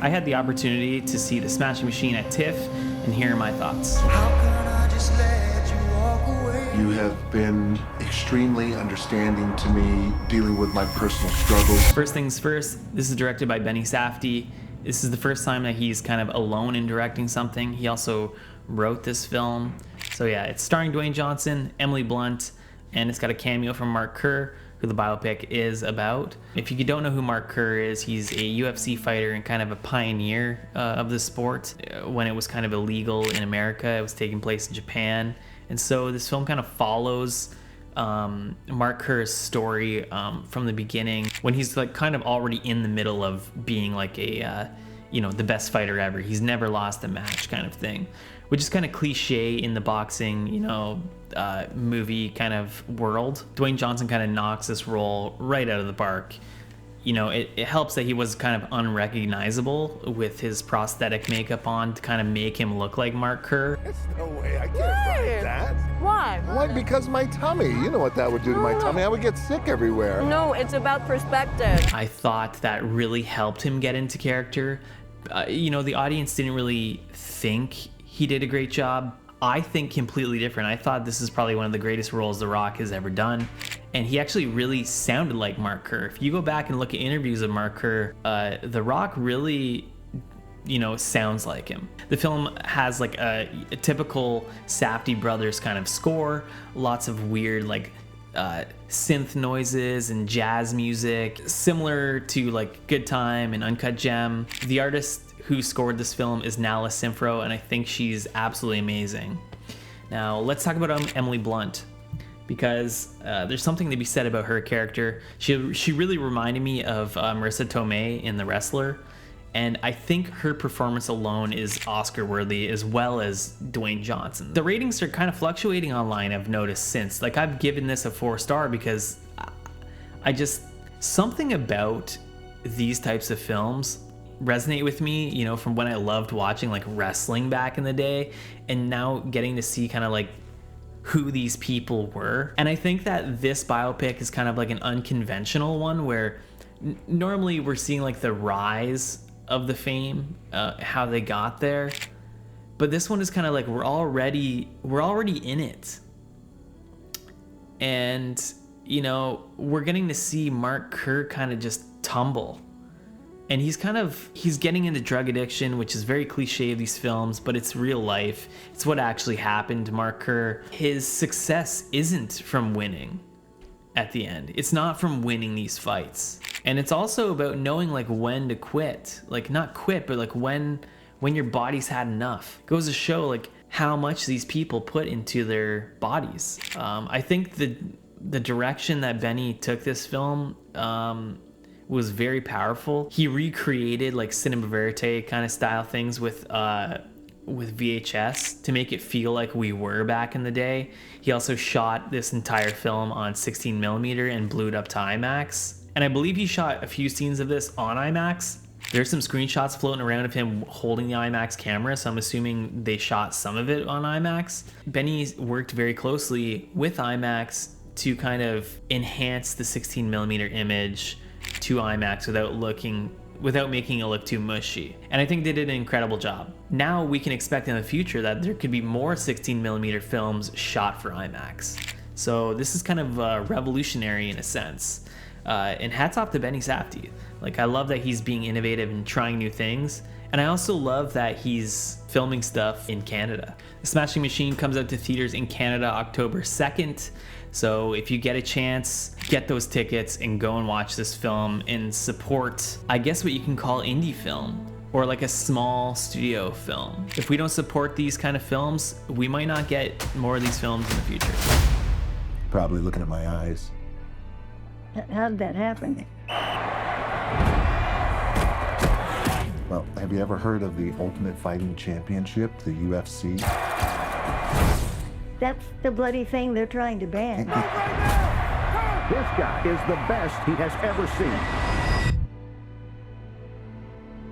I had the opportunity to see The Smashing Machine at TIFF, and here are my thoughts. You have been extremely understanding to me, dealing with my personal struggles. First things first, this is directed by Benny Safdie. This is the first time that he's kind of alone in directing something. He also wrote this film. So yeah, it's starring Dwayne Johnson, Emily Blunt, and it's got a cameo from Mark Kerr, who the biopic is about. If you don't know who Mark Kerr is, he's a UFC fighter and kind of a pioneer of the sport. When it was kind of illegal in America, it was taking place in Japan. And so this film kind of follows Mark Kerr's story from the beginning, when he's like kind of already in the middle of being like a, the best fighter ever. He's never lost a match kind of thing, which is kind of cliche in the boxing, movie kind of world. Dwayne Johnson kind of knocks this role right out of the park. It helps that he was kind of unrecognizable with his prosthetic makeup on to kind of make him look like Mark Kerr. There's no way, I can't ride that. Why? Why? Because my tummy. You know what that would do to my tummy. I would get sick everywhere. No, it's about perspective. I thought that really helped him get into character. The audience didn't really think he did a great job. I think completely different. I thought this is probably one of the greatest roles The Rock has ever done. And he actually really sounded like Mark Kerr. If you go back and look at interviews of Mark Kerr, The Rock really, sounds like him. The film has like a typical Safdie brothers kind of score, lots of weird like synth noises and jazz music, similar to like Good Time and Uncut Gem. The artist who scored this film is Nala Simfro, and I think she's absolutely amazing. Now let's talk about Emily Blunt, because there's something to be said about her character. She really reminded me of Marissa Tomei in The Wrestler, and I think her performance alone is Oscar worthy, as well as Dwayne Johnson. The ratings are kind of fluctuating online, I've noticed since. Like, I've given this a 4-star because something about these types of films resonate with me, from when I loved watching like wrestling back in the day, and now getting to see kind of like who these people were. And I think that this biopic is kind of like an unconventional one, where normally we're seeing like the rise of the fame, how they got there, but this one is kind of like we're already in it, and we're getting to see Mark Kerr kind of just tumble. And he's getting into drug addiction, which is very cliche of these films, but it's real life. It's what actually happened to Mark Kerr. His success isn't from winning at the end. It's not from winning these fights. And it's also about knowing like when to quit. Like, not quit, but like when your body's had enough. It goes to show like how much these people put into their bodies. I think the direction that Benny took this film was very powerful. He recreated like cinema verite kind of style things with VHS to make it feel like we were back in the day. He also shot this entire film on 16mm and blew it up to IMAX. And I believe he shot a few scenes of this on IMAX. There's some screenshots floating around of him holding the IMAX camera, so I'm assuming they shot some of it on IMAX. Benny worked very closely with IMAX to kind of enhance the 16mm image to IMAX without making it look too mushy. And I think they did an incredible job. Now we can expect in the future that there could be more 16mm films shot for IMAX. So this is kind of revolutionary in a sense. And hats off to Benny Safdie. Like, I love that he's being innovative and trying new things. And I also love that he's filming stuff in Canada. The Smashing Machine comes out to theaters in Canada October 2nd. So if you get a chance, get those tickets and go and watch this film and support, I guess, what you can call indie film, or like a small studio film. If we don't support these kind of films, we might not get more of these films in the future. Probably looking at my eyes. How did that happen? Well, have you ever heard of the Ultimate Fighting Championship, the UFC? That's the bloody thing they're trying to ban. This guy is the best he has ever seen.